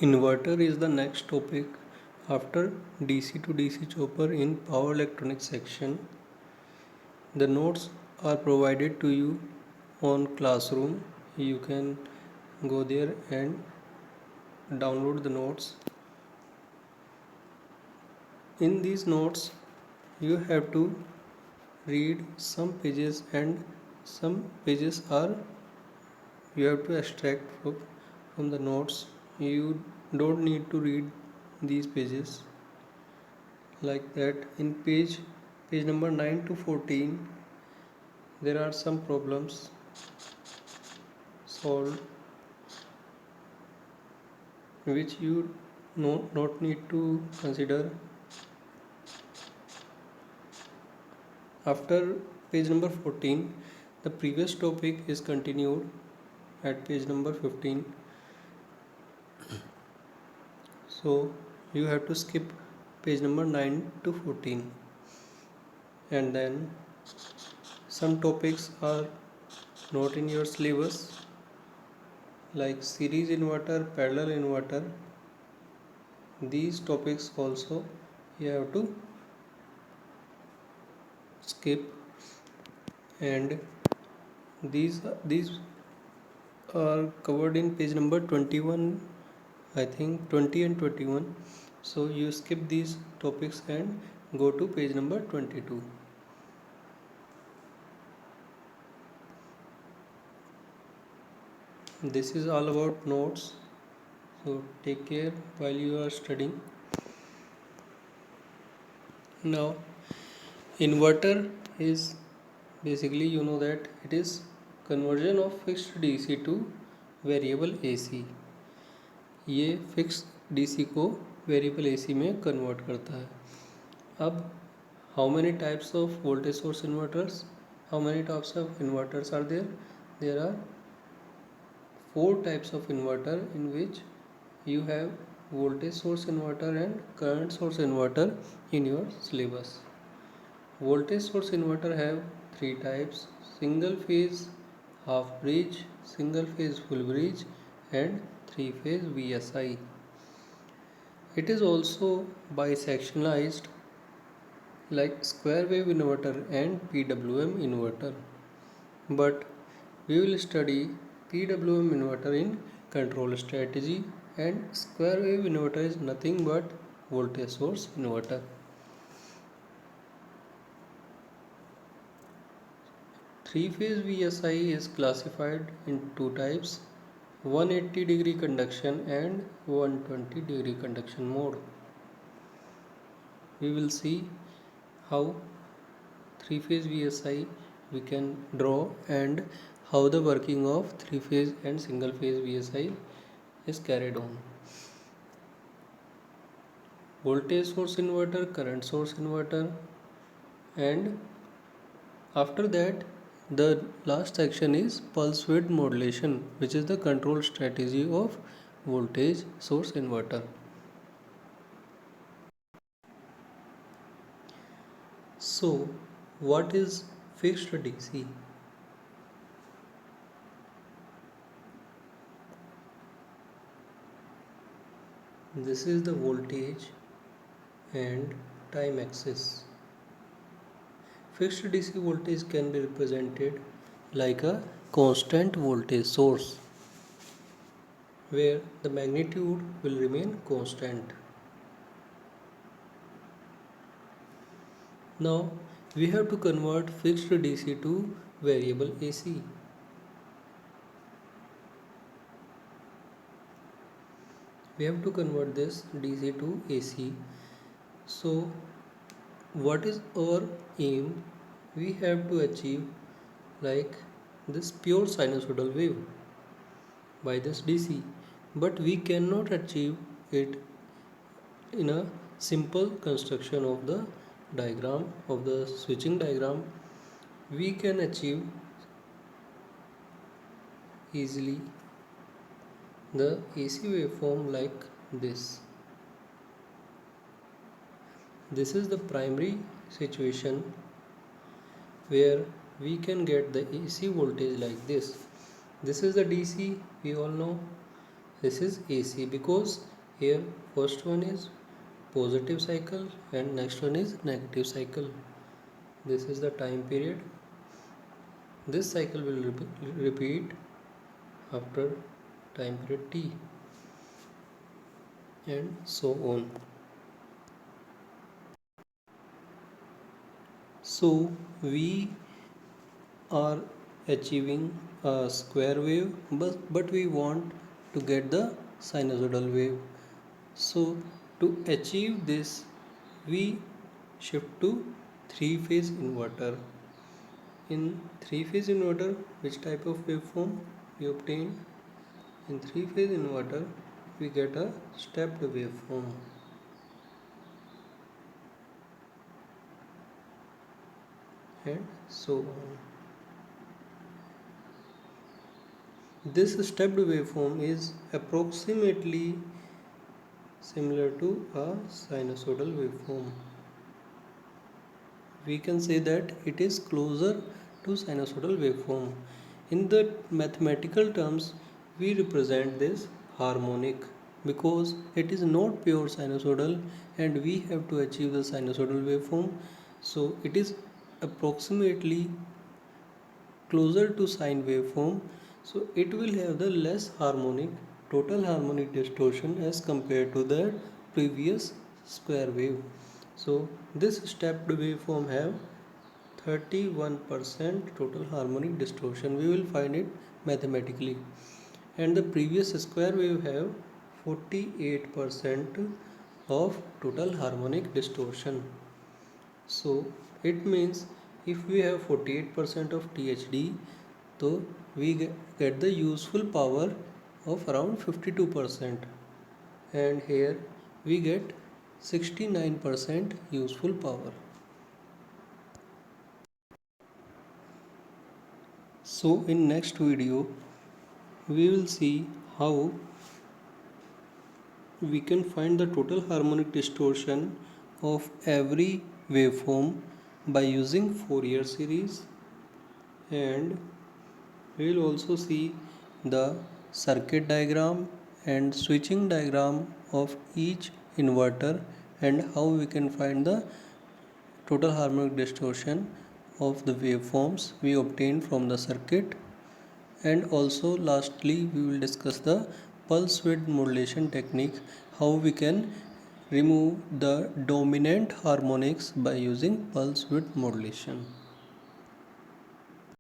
Inverter is the next topic after DC to DC chopper in power electronics section. The notes are provided to you on Classroom. You can go there and download the notes. In these notes, you have to read some pages and some pages are you have to extract from the notes. You don't need to read these pages like that. In page number 9 to 14 there are some problems solved which you not need to consider. After page number 14 the previous topic is continued at page number 15, so you have to skip page number 9 to 14, and then some topics are not in your syllabus like series inverter, parallel inverter. These topics also you have to skip, and these are covered in page number 21, I think 20 and 21. So you skip these topics and go to page number 22. This is all about notes, so take care while you are studying. Now inverter is basically, you know that it is conversion of fixed DC to variable AC. ये fix DC को variable AC में convert करता है. अब how many types of voltage source inverters, how many types of inverters are there? There are 4 types of inverter in which you have voltage source inverter and current source inverter in your syllabus. Voltage source inverter have 3 types: single phase, half bridge, single phase full bridge, and 3 phase VSI. It is also bisectionalized like square wave inverter and PWM inverter, but we will study PWM inverter in control strategy, and square wave inverter is nothing but voltage source inverter. 3-phase VSI is classified in 2 types: 180 degree conduction and 120 degree conduction mode. We will see how 3-phase VSI we can draw and how the working of 3-phase and single phase VSI is carried on. Voltage source inverter, current source inverter, and after that the last section is pulse width modulation, which is the control strategy of voltage source inverter. So what is fixed DC? This is the voltage and time axis. Fixed DC voltage can be represented like a constant voltage source where the magnitude will remain constant. Now we have to convert fixed DC to variable AC. We have to convert this DC to AC. So what is our aim? We have to achieve like this pure sinusoidal wave by this DC, but we cannot achieve it in a simple construction of the diagram of the switching diagram. We can achieve easily the AC waveform like this. This is the primary situation where we can get the AC voltage like this. This is the DC, we all know, This is AC because here first one is positive cycle and next one is negative cycle. This is the time period. This cycle will repeat after time period T and so on. So we are achieving a square wave, but we want to get the sinusoidal wave. So to achieve this, we shift to three-phase inverter. In three-phase inverter, which type of waveform we obtain? In three-phase inverter, we get a stepped waveform. And so on. This stepped waveform is approximately similar to a sinusoidal waveform. We can say that it is closer to sinusoidal waveform. In the mathematical terms, we represent this harmonic because it is not pure sinusoidal and we have to achieve the sinusoidal waveform. So it is approximately closer to sine waveform, so it will have the less harmonic total harmonic distortion as compared to the previous square wave. So this stepped waveform have 31% total harmonic distortion. We will find it mathematically. And the previous square wave have 48% of total harmonic distortion. So it means if we have 48% of THD, so we get the useful power of around 52%, and here we get 69% useful power. So in next video we will see how we can find the total harmonic distortion of every waveform by using Fourier series, and we will also see the circuit diagram and switching diagram of each inverter and how we can find the total harmonic distortion of the waveforms we obtain from the circuit. And also lastly we will discuss the pulse width modulation technique, how we can remove the dominant harmonics by using pulse width modulation.